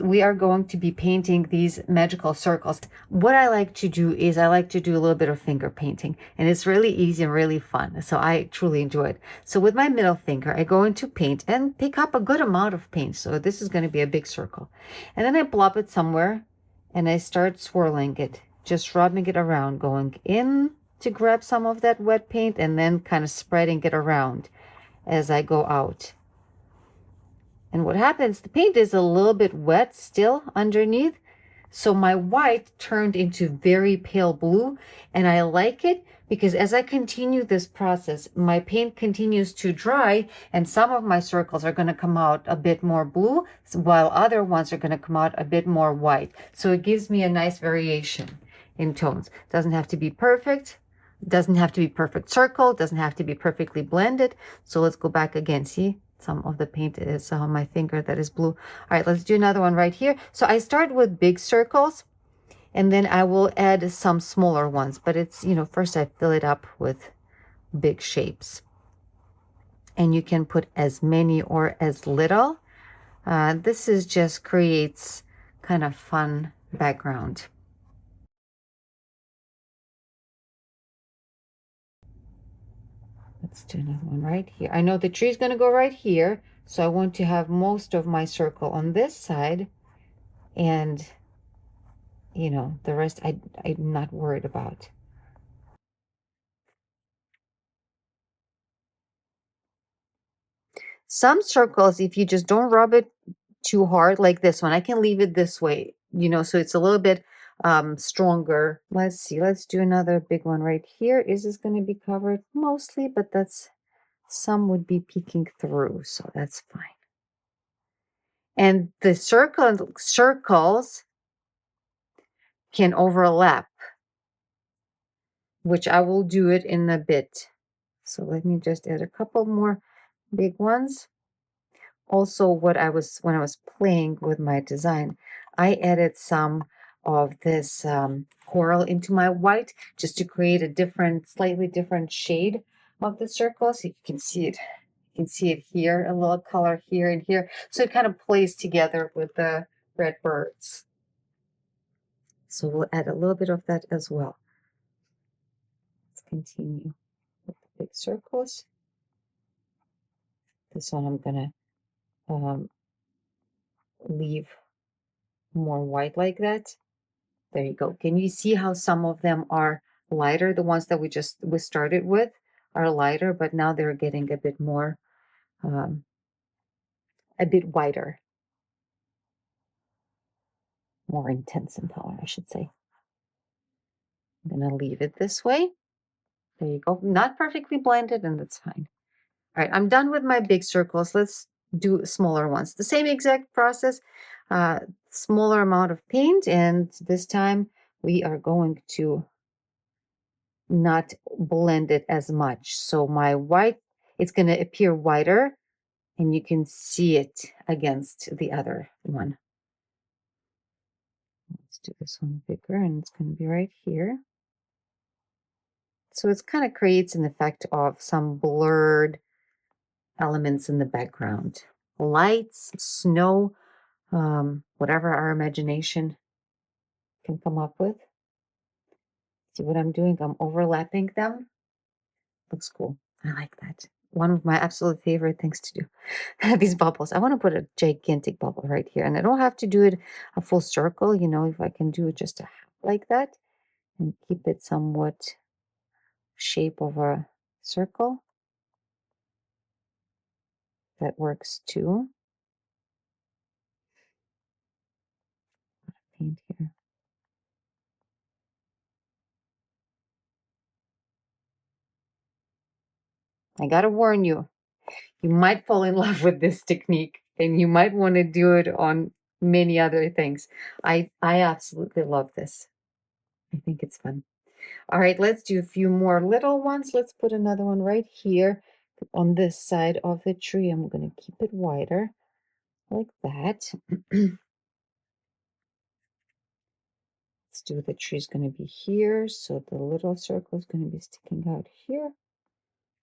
We are going to be painting these magical circles. What I like to do is I like to do a little bit of finger painting, and it's really easy and really fun. So I truly enjoy it. So with my middle finger, I go into paint and pick up a good amount of paint. So this is going to be a big circle. And then I plop it somewhere and I start swirling it, just rubbing it around, going in to grab some of that wet paint and then kind of spreading it around as I go out. And what happens, the paint is a little bit wet still underneath. So my white turned into very pale blue, and I like it because as I continue this process, my paint continues to dry and some of my circles are going to come out a bit more blue while other ones are going to come out a bit more white. So it gives me a nice variation in tones. Doesn't have to be perfect. Doesn't have to be perfect circle. Doesn't have to be perfectly blended. So let's go back again. See? Some of the paint is on my finger that is blue. All right, let's do another one right here. So I start with big circles and then I will add some smaller ones, but it's, you know, first I fill it up with big shapes. And you can put as many or as little. This is just creates kind of fun background. Let's do another one right here. I know the tree is going to go right here, so I want to have most of my circle on this side, and you know, the rest I'm not worried about. Some circles, if you just don't rub it too hard, like this one, I can leave it this way, you know, so it's a little bit stronger. Let's see, let's do another big one right here. Is this going to be covered? Mostly, but that's, some would be peeking through, so that's fine. And the circles can overlap, which I will do it in a bit. So let me just add a couple more big ones. Also, when I was playing with my design, I added some of this coral into my white just to create a different, slightly different shade of the circle. So you can see it. You can see it here, a little color here and here. So it kind of plays together with the red birds. So we'll add a little bit of that as well. Let's continue with the big circles. This one I'm gonna leave more white like that. There you go. Can you see how some of them are lighter? The ones that we started with are lighter, but now they're getting a bit more, a bit whiter, more intense in color, I should say. I'm gonna leave it this way. There you go. Not perfectly blended, and that's fine. All right, I'm done with my big circles. Let's do smaller ones. The same exact process, smaller amount of paint, and this time we are going to not blend it as much. So my white, it's going to appear whiter and you can see it against the other one. Let's do this one bigger and it's going to be right here. So it kind of creates an effect of some blurred elements in the background. Lights, snow, whatever our imagination can come up with. See what I'm doing? I'm overlapping them. Looks cool. I like that. One of my absolute favorite things to do. These bubbles. I want to put a gigantic bubble right here. And I don't have to do it a full circle, you know, if I can do it just a half like that and keep it somewhat shape of a circle. That works too. Paint here. I gotta warn you, you might fall in love with this technique and you might want to do it on many other things. I absolutely love this. I think it's fun. All right, let's do a few more little ones. Let's put another one right here on this side of the tree. I'm going to keep it wider like that. Let's do the tree's going to be here. So the little circle is going to be sticking out here.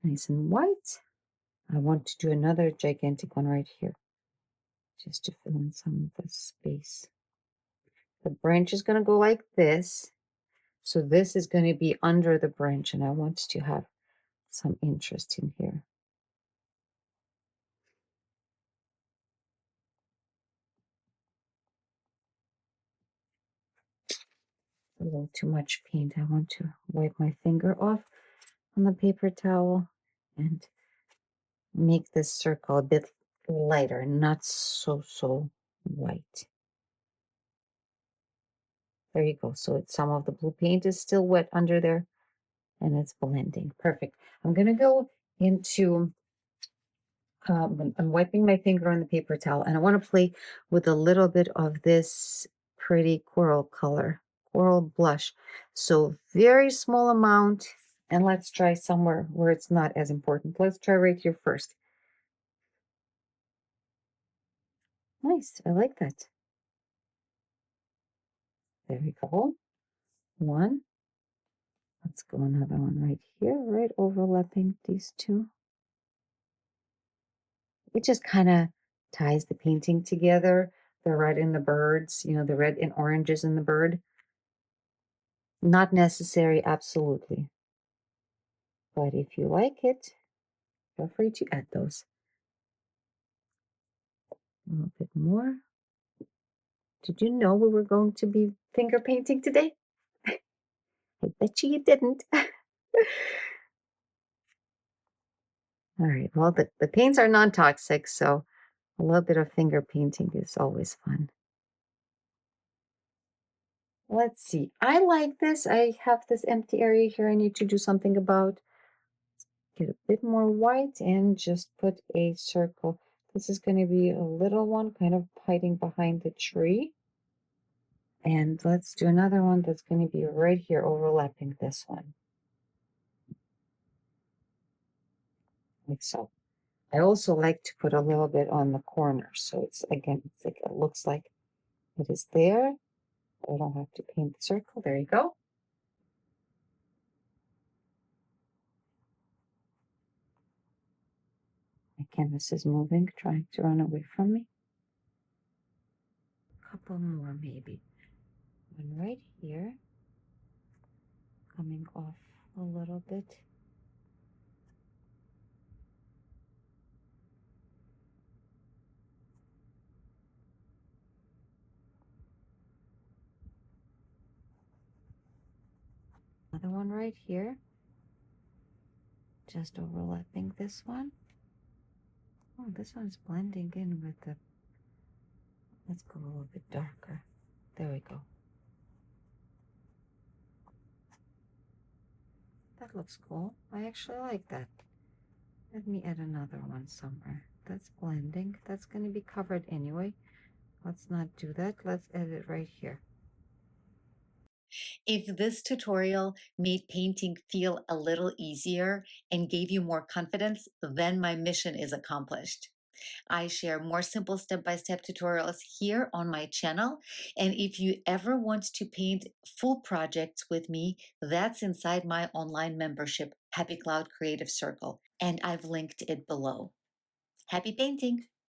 Nice and white. I want to do another gigantic one right here. just to fill in some of the space. The branch is going to go like this. So this is going to be under the branch, and I want to have some interest in here. A little too much paint. I want to wipe my finger off on the paper towel and make this circle a bit lighter, not so white. There you go. So some of the blue paint is still wet under there and it's blending. Perfect. I'm going to go into, I'm wiping my finger on the paper towel, and I want to play with a little bit of this pretty coral color, coral blush. So very small amount, and let's try somewhere where it's not as important. Let's try right here first. Nice. I like that. There we go. One. Let's go another one right here, right overlapping these two. It just kind of ties the painting together. The red in the birds, you know, the red and oranges in the bird. Not necessary, absolutely. But if you like it, feel free to add those. A little bit more. Did you know we were going to be finger painting today? I bet you didn't. All right, well, the paints are non-toxic, so a little bit of finger painting is always fun. Let's see. I like this. I have this empty area here I need to do something about. Get a bit more white and just put a circle. This is going to be a little one kind of hiding behind the tree. And let's do another one that's going to be right here overlapping this one. Like so. I also like to put a little bit on the corner. So it's, again, it's like, it looks like it is there. I don't have to paint the circle. There you go. My canvas is moving, trying to run away from me. A couple more maybe. One right here. Coming off a little bit. Another one right here. Just overlapping this one. Oh, this one's blending in with the, let's go a little bit darker. There we go. That looks cool. I actually like that. Let me add another one somewhere. That's blending. That's going to be covered anyway. Let's not do that. Let's add it right here. If this tutorial made painting feel a little easier and gave you more confidence, then my mission is accomplished. I share more simple step-by-step tutorials here on my channel. And if you ever want to paint full projects with me, that's inside my online membership, Happy Cloud Creative Circle. And I've linked it below. Happy painting!